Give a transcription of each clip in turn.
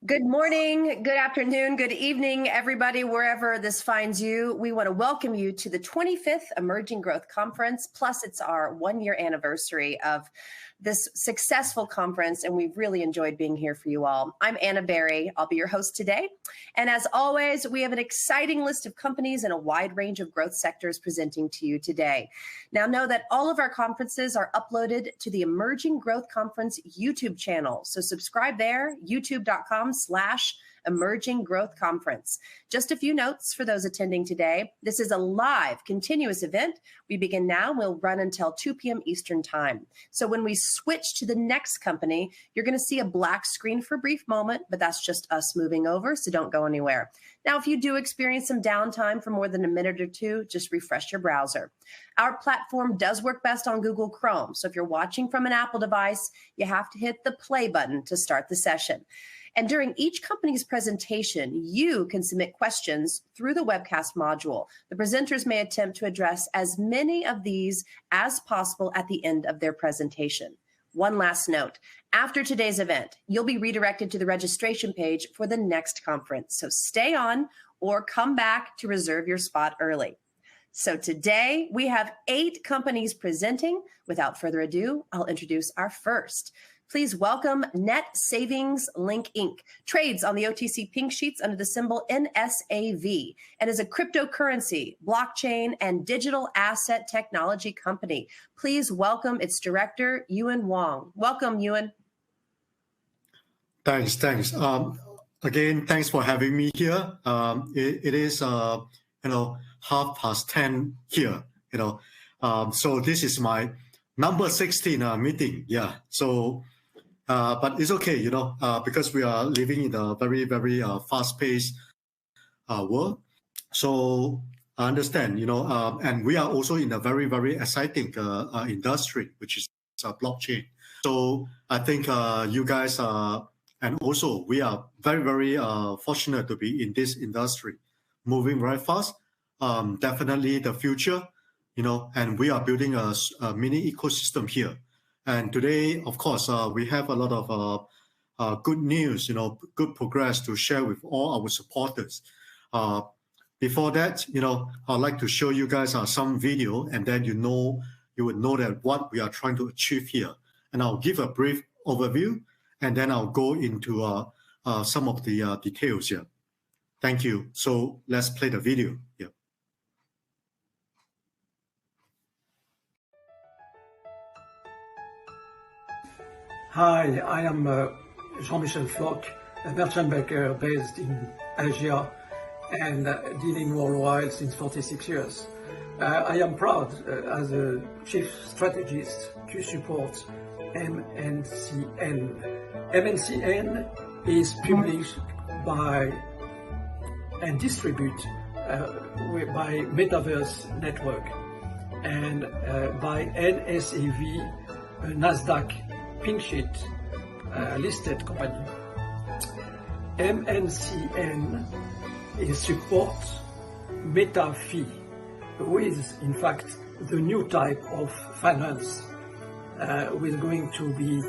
Good morning, good afternoon, good evening, everybody, wherever this finds you. We want to welcome you to the 25th Emerging Growth Conference. Plus, it's our one-year anniversary of this successful conference, and we've really enjoyed being here for you all. I'm Anna Berry. I'll be your host today. And as always, we have an exciting list of companies and a wide range of growth sectors presenting to you today. Now, know that all of our conferences are uploaded to the Emerging Growth Conference YouTube channel. So subscribe there, youtube.com/Emerging Growth Conference. Just a few notes for those attending today. This is a live, continuous event. We begin now. We'll run until 2 p.m. Eastern Time. So when we switch to the next company, you're going to see a black screen for a brief moment, but that's just us moving over, so don't go anywhere. Now, if you do experience some downtime for more than a minute or two, just refresh your browser. Our platform does work best on Google Chrome, so if you're watching from an Apple device, you have to hit the play button to start the session. And during each company's presentation, you can submit questions through the webcast module. The presenters may attempt to address as many of these as possible at the end of their presentation. One last note, after today's event, you'll be redirected to the registration page for the next conference. So stay on or come back to reserve your spot early. So today we have 8 companies presenting. Without further ado, I'll introduce our first. Please welcome Net Savings Link Inc. Trades on the OTC Pink sheets under the symbol NSAV and is a cryptocurrency, blockchain, and digital asset technology company. Please welcome its director, Wong. Welcome, Yuen. Thanks. Again, thanks for having me here. It is 10:30 here. So this is my number 16 meeting. Yeah. So. But it's okay, because we are living in a very, very fast-paced world. So I understand, and we are also in a very, very exciting industry, which is blockchain. So I think you guys and also we are very, very fortunate to be in this industry, moving very fast. Definitely the future, and we are building a mini ecosystem here. And today, of course, we have a lot of good news, good progress to share with all our supporters. Before that, I'd like to show you guys some video, and then you would know that what we are trying to achieve here. And I'll give a brief overview, and then I'll go into some of the details here. Thank you. So let's play the video. Yeah. Hi, I am Jean-Michel Floch, a merchant banker based in Asia and dealing worldwide since 46 years. I am proud as a chief strategist to support MNCN. MNCN is published by and distributed by Metaverse Network and by NSAV, a NASDAQ Pink sheet listed company. MNCN is support MetaFi, who is in fact the new type of finance, which is going to be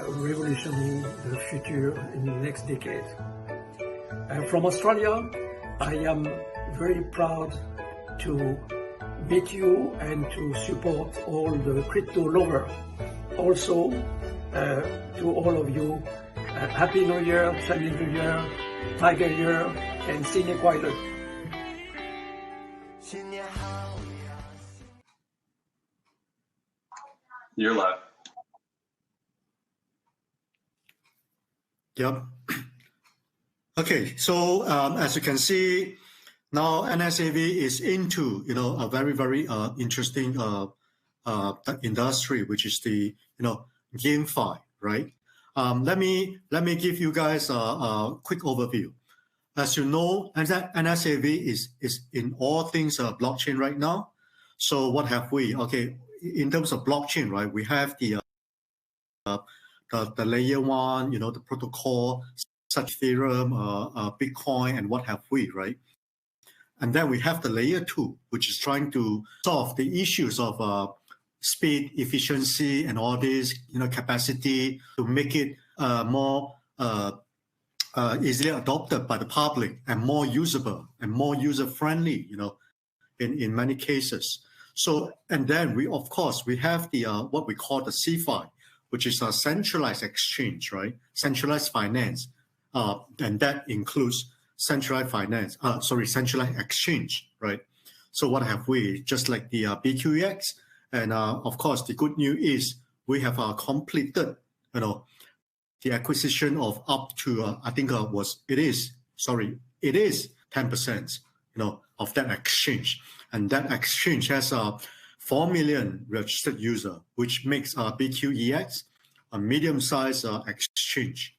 revolutioning the future in the next decade. From Australia, I am very proud to meet you and to support all the crypto lovers. Also, to all of you, Happy New Year, Chinese New Year, Tiger Year, and Sine Qua Non. You're live. Yep. Okay, so as you can see, now NSAV is into a very, very interesting industry, which is the GameFi, right? Let me give you guys a quick overview. As you know, NSAV is in all things blockchain right now. So what have we? Okay, in terms of blockchain, right? We have the layer 1, the protocol, such Ethereum, Bitcoin, and what have we, right? And then we have the layer 2, which is trying to solve the issues of speed, efficiency, and all this, capacity to make it more easily adopted by the public and more usable and more user-friendly, in many cases. So, and then we have the what we call the CFI, which is a centralized exchange, right? Centralized finance, and that includes centralized exchange, right? So what have we? Just like the BQEX, and of course the good news is we have completed, the acquisition of up to it is 10%, of that exchange, and that exchange has 4 million registered user, which makes BQEX a medium-sized exchange,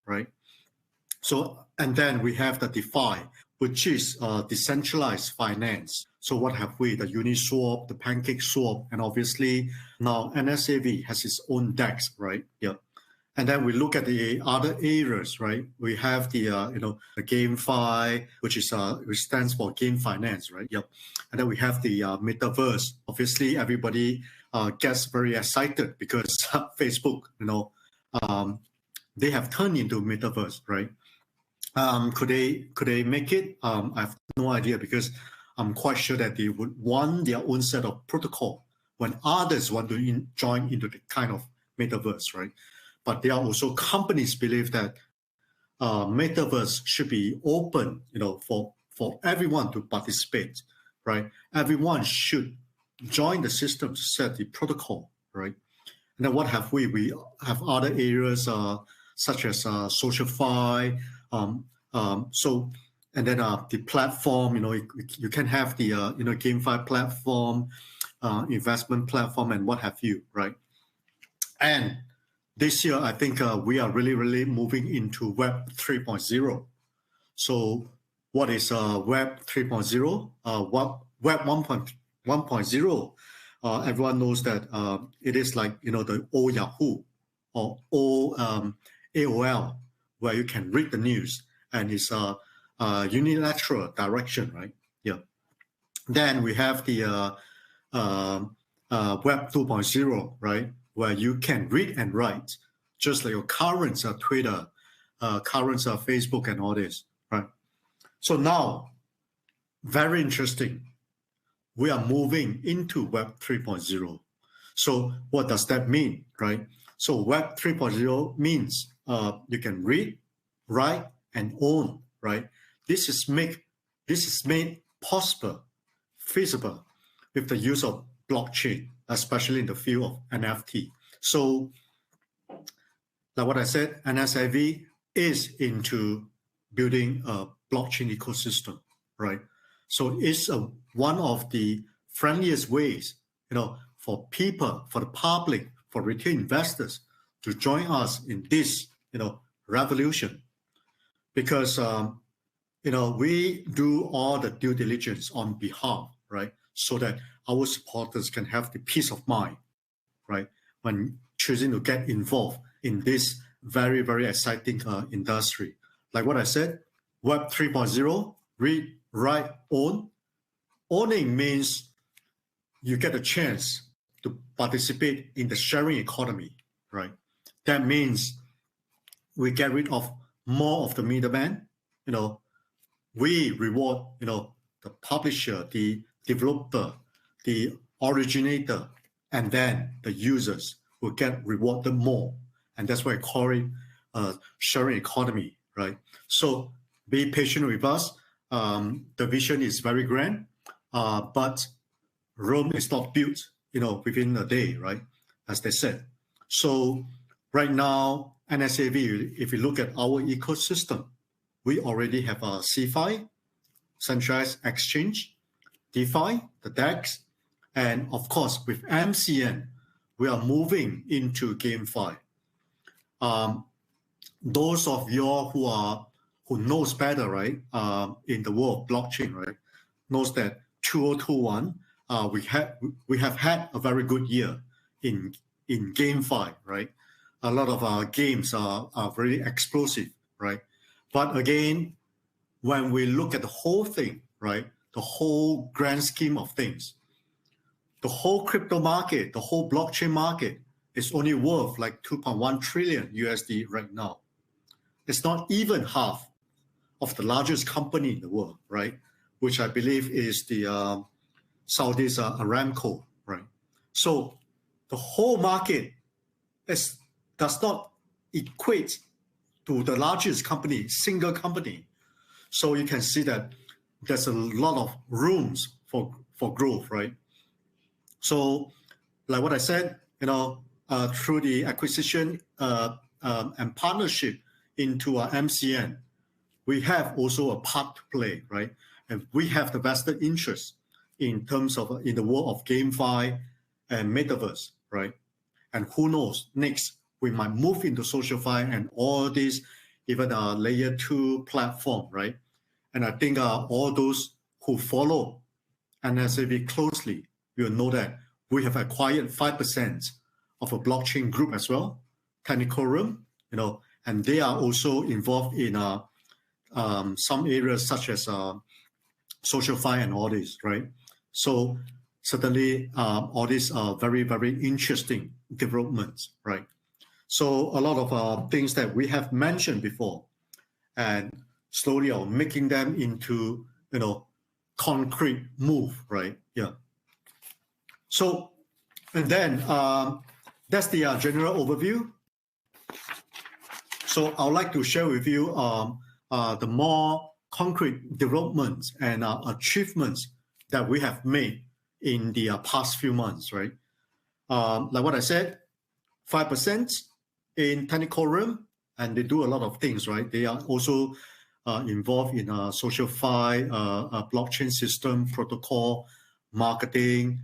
right? So, and then we have the DeFi, which is decentralized finance. So what have we? The Uniswap, the PancakeSwap, and obviously now NSAV has its own DEX, right? Yeah. And then we look at the other areas, right? We have the the GameFi, which stands for game finance, right? Yep. And then we have the metaverse. Obviously, everybody gets very excited because Facebook, they have turned into metaverse, right? Could they make it? I have no idea, because I'm quite sure that they would want their own set of protocol when others want to join into the kind of metaverse, right? But there are also companies believe that metaverse should be open, for everyone to participate, right? Everyone should join the system to set the protocol, right? And then what have we? We have other areas such as SocialFi. So, and then the platform, you can have the GameFi platform, investment platform, and what have you, right? And this year, I think we are really, really moving into Web 3.0. So what is Web 3.0? Web 1.0, everyone knows that it is like, the old Yahoo or old AOL, where you can read the news, and it's a unilateral direction, right? Yeah. Then we have the Web 2.0, right? Where you can read and write, just like your current Twitter, current Facebook, and all this, right? So now, very interesting, we are moving into Web 3.0. So what does that mean, right? So Web 3.0 means you can read, write, and own, right? This is made possible, feasible, with the use of blockchain, especially in the field of NFT. So, like what I said, NSAV is into building a blockchain ecosystem, right? So it's one of the friendliest ways, for people, for the public, for retail investors to join us in this, revolution, because we do all the due diligence on behalf, right, so that our supporters can have the peace of mind, right, when choosing to get involved in this very, very exciting industry. Like what I said, Web 3.0, read, write, own. Owning means you get a chance to participate in the sharing economy, right? That means we get rid of more of the middleman. We reward, the publisher, the developer, the originator, and then the users will get rewarded more. And that's why I call it sharing economy, right? So be patient with us. The vision is very grand, but Rome is not built, within a day, right? As they said. So right now, NSAV, if you look at our ecosystem, we already have a CFI, centralized exchange, DeFi, the DEX, and of course with MCN, we are moving into GameFi. Those of you who knows better, right, in the world of blockchain, right, knows that 2021 we have had a very good year in GameFi, right? A lot of our games are very explosive, right? But again, when we look at the whole thing, right, the whole grand scheme of things, the whole crypto market, the whole blockchain market is only worth like 2.1 trillion USD right now. it's not even half of the largest company in the world, right? Which I believe is the Saudi's Aramco, right? So the whole market does not equate to the largest company, single company. So you can see that there's a lot of rooms for growth, right? So like what I said, through the acquisition and partnership into MCN, we have also a part to play, right? And we have the vested interest in terms of in the world of GameFi and Metaverse, right? And who knows, next we might move into SocialFi and all these, even a layer 2 platform, right? And I think all those who follow NSAV closely will know that we have acquired 5% of a blockchain group as well, Technical Room, and they are also involved in some areas such as SocialFi and all this, right? So certainly all these are very, very interesting developments, right? So a lot of things that we have mentioned before, and slowly are making them into, concrete move, right? Yeah. So, and then that's the general overview. So I would like to share with you the more concrete developments and achievements that we have made in the past few months, right? Like what I said, 5% in Technical Room, and they do a lot of things, right? They are also involved in SocialFi, blockchain system, protocol, marketing,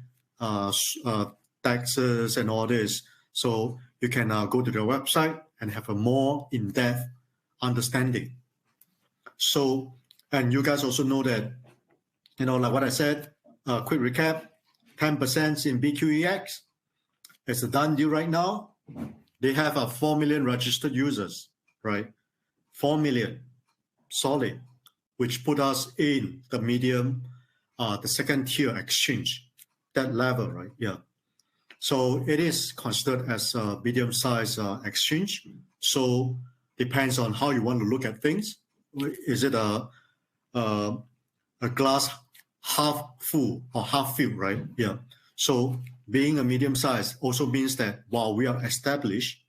taxes, and all this. So you can go to their website and have a more in-depth understanding. So, and you guys also know that, like what I said, quick recap, 10% in BQEX. It's a done deal right now. They have 4 million registered users, right? 4 million, solid, which put us in the medium, the second tier exchange, that level, right? Yeah. So it is considered as a medium-sized exchange. So depends on how you want to look at things. Is it a glass half full or half filled, right? Yeah. So being a medium size also means that while we are established,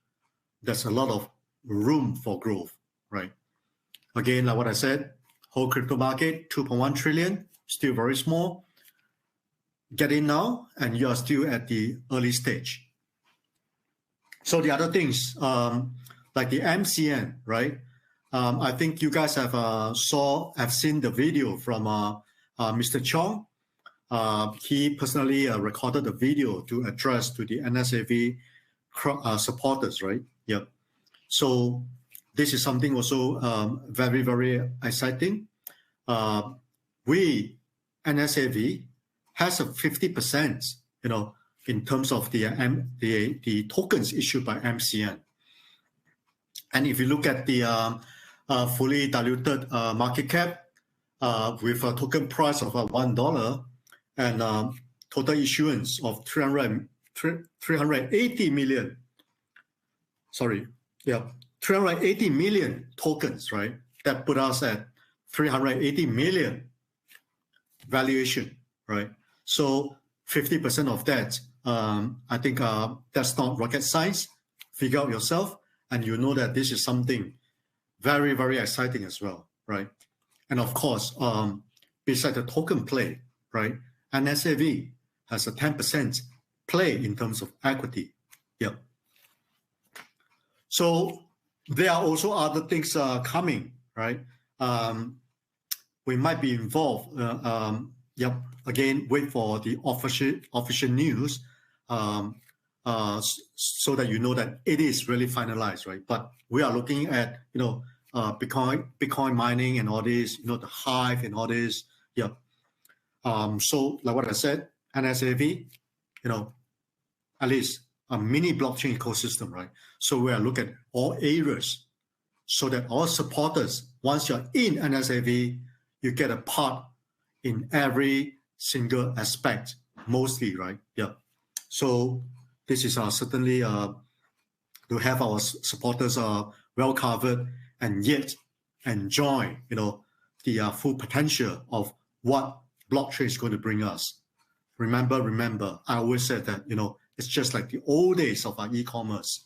there's a lot of room for growth, right? Again, like what I said, whole crypto market, 2.1 trillion, still very small. Get in now, and you are still at the early stage. So the other things, like the MCN, right? I think you guys have seen the video from Mr. Chong. He personally recorded a video to address to the NSAV supporters, right? Yep. So this is something also very, very exciting. We, NSAV, has a 50%, in terms of the tokens issued by MCN. And if you look at the fully diluted market cap with a token price of $1 and total issuance of 380 million. Sorry, yeah, 380 million tokens, right? That put us at 380 million valuation, right? So 50% of that, I think that's not rocket science. Figure out yourself, and you know that this is something very, very exciting as well, right? And of course, beside the token play, right, NSAV has a 10% play in terms of equity. Yeah. So there are also other things coming, right? We might be involved. Yep. Again, wait for the official news, so that you know that it is really finalized, right? But we are looking at Bitcoin mining and all this, the Hive and all this. Yeah. So like what I said, NSAV, at least a mini blockchain ecosystem, right? So we are looking at all areas so that all supporters, once you're in NSAV, you get a part in every single aspect, mostly, right? Yeah. So this is certainly to have our supporters well covered and yet enjoy, the full potential of what blockchain is going to bring us. Remember, I always said that, it's just like the old days of our e-commerce.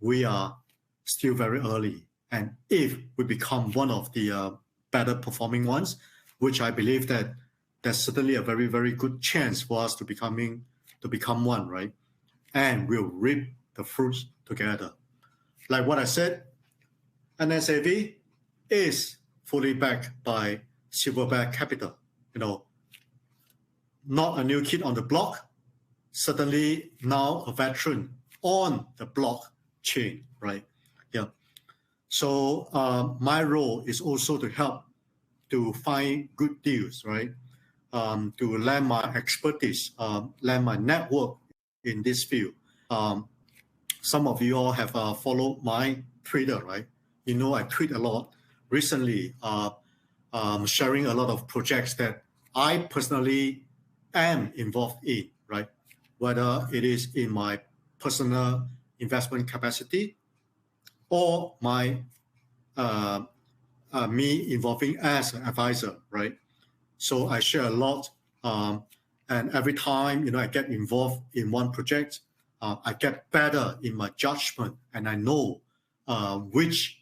We are still very early. And if we become one of the better performing ones, which I believe that there's certainly a very, very good chance for us to become one, right? And we'll reap the fruits together. Like what I said, NSAV is fully backed by Silverback Capital. Not a new kid on the block, certainly now a veteran on the blockchain, right? Yeah. So my role is also to help to find good deals, right? To lend my expertise, lend my network in this field. Some of you all have followed my Twitter, right? I tweet a lot recently, sharing a lot of projects that I personally am involved in, right? Whether it is in my personal investment capacity or my me involving as an advisor, right? So I share a lot, and every time I get involved in one project, I get better in my judgment, and I know which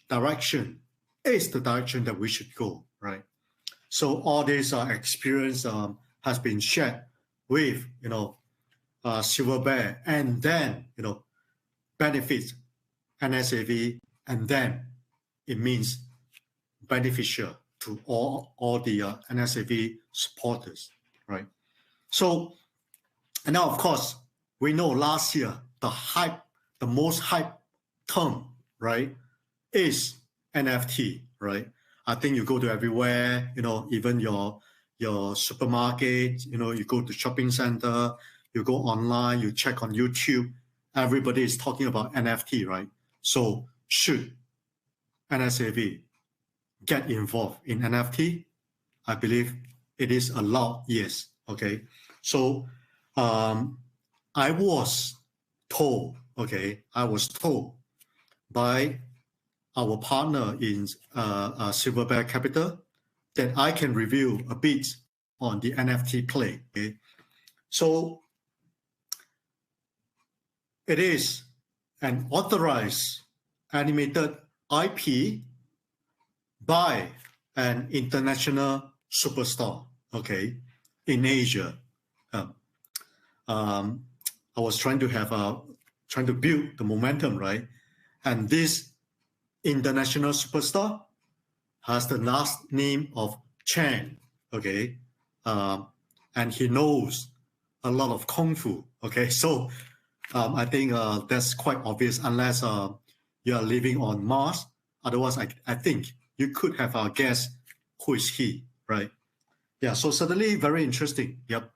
direction is the direction that we should go, right? So all this experience has been shared with Silver Bear, and then benefits NSAV, and then it means beneficial to all the NSAV supporters, right? So, and now of course we know last year the most hype term, right, is NFT, right? I think you go to everywhere, even your supermarket, you go to shopping center, you go online, you check on YouTube, everybody is talking about NFT, right? So should NSAV get involved in NFT? I believe it is allowed, yes, okay? So I was told by our partner in Silverback Capital that I can review a bit on the NFT play. Okay? So it is an authorized animated IP by an international superstar, okay, in Asia. I was trying to build the momentum, right? And this international superstar has the last name of Chen, okay? And he knows a lot of Kung Fu, okay? So I think that's quite obvious unless you are living on Mars. Otherwise, I think you could have guessed who is he, right? Yeah, so certainly very interesting, yep.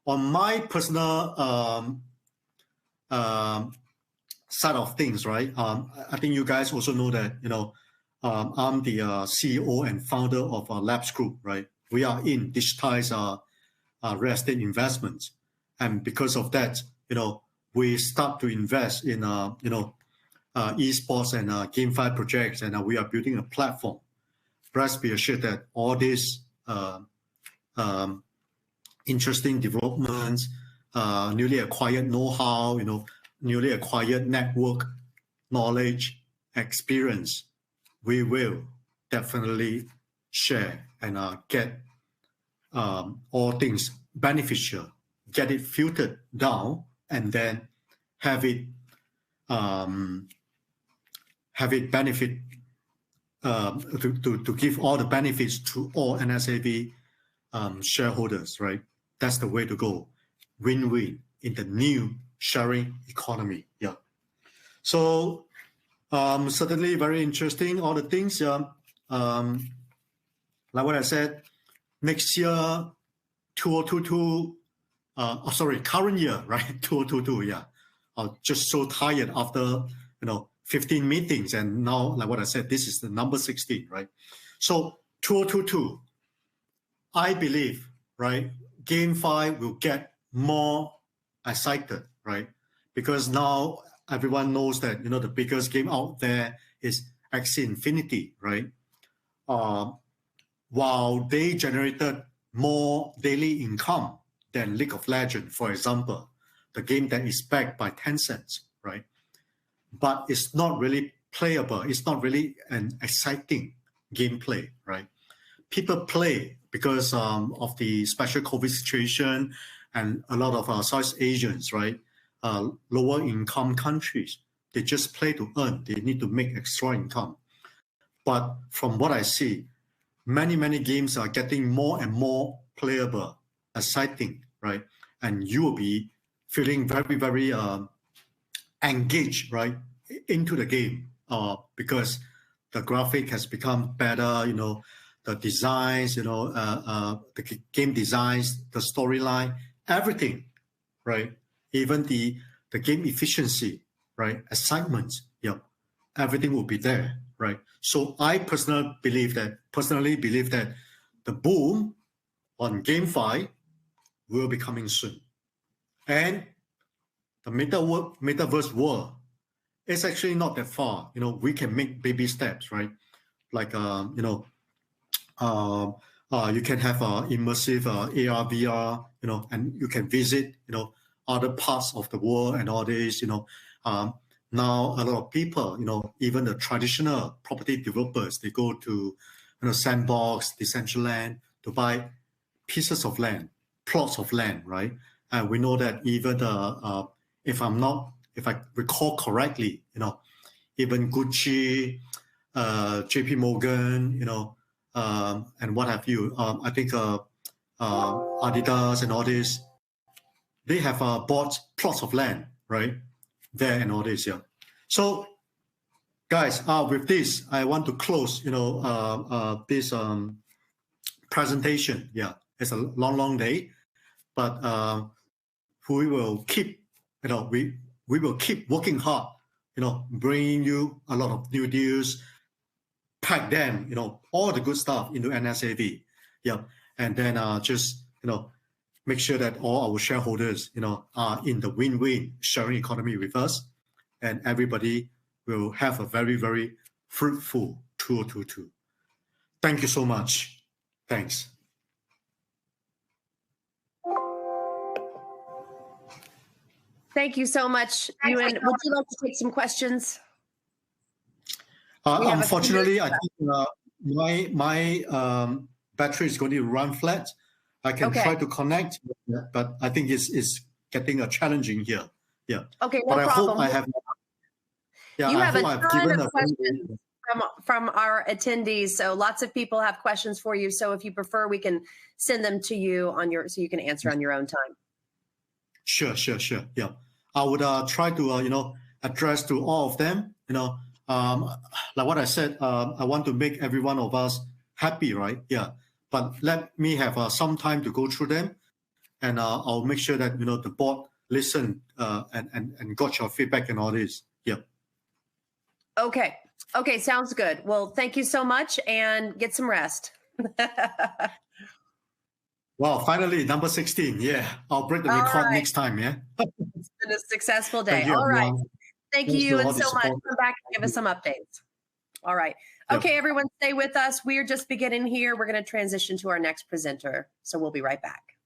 On my personal side of things, right? I think you guys also know that, I'm the CEO and founder of Labs Group, right? We are in digitized real estate investments. And because of that, we start to invest in, esports and GameFi projects, and we are building a platform. Rest be assured that all these interesting developments, newly acquired know-how, newly acquired network, knowledge, experience, we will definitely share and get all things beneficial, get it filtered down, and then have it benefit to give all the benefits to all NSAV shareholders, right? That's the way to go. Win-win in the new sharing economy. Yeah. So certainly very interesting, all the things. Like what I said, next year, 2022, current year, right? 2022, yeah. I'm just so tired after, 15 meetings. And now, like what I said, this is the number 16, right? So 2022, I believe, right, GameFi will get more excited, right? Because now everyone knows that, the biggest game out there is Axie Infinity, right? While they generated more daily income than League of Legends, for example, the game that is backed by Tencent, right? But it's not really playable. It's not really an exciting gameplay, right? People play because of the special COVID situation and a lot of South Asians, right? Lower income countries, they just play to earn. They need to make extra income. But from what I see, many games are getting more and more playable, exciting, right? And you will be feeling very engaged, right, into the game because the graphic has become better, the designs, the game designs, the storyline, everything, right? Even the game efficiency, right? Excitement, everything will be there, right? So I personally believe that the boom on GameFi will be coming soon. And the metaverse world is actually not that far. We can make baby steps, right? Like, you can have immersive AR, VR, and you can visit, other parts of the world and all this, now a lot of people, even the traditional property developers, they go to, Sandbox, Decentraland to buy pieces of land, plots of land, right? And we know that even if I recall correctly, even Gucci, JP Morgan, and what have you, I think Adidas and all this, they have bought plots of land, right? There and all this, yeah. So, guys, with this, I want to close, this presentation. Yeah, it's a long day, but we will keep, we will keep working hard, bringing you a lot of new deals, pack them, all the good stuff into NSAV, yeah, and then just, make sure that all our shareholders, are in the win-win sharing economy with us, and everybody will have a very fruitful 2022. Thank you so much. Thanks. Thank you so much, Yuen. Would you like to take some questions? Unfortunately, I think my battery is going to run flat. I can try to connect, but I think it's getting challenging here. Yeah. Okay, no problem. I hope I have. Yeah, you have a ton of questions from our attendees, so lots of people have questions for you. So if you prefer, we can send them to you so you can answer on your own time. Sure. Yeah, I would try to address to all of them. Like what I said, I want to make every one of us happy, right? Yeah. But let me have some time to go through them, and I'll make sure that the board listen and got your feedback and all this. Yeah. Okay, sounds good. Well, thank you so much, and get some rest. Wow, finally number 16. Yeah, I'll break the record next time. Yeah. It's been a successful day. All right. Thank you and so much. Come back and give us some updates. All right. Okay, everyone, stay with us. We are just beginning here. We're going to transition to our next presenter. So we'll be right back.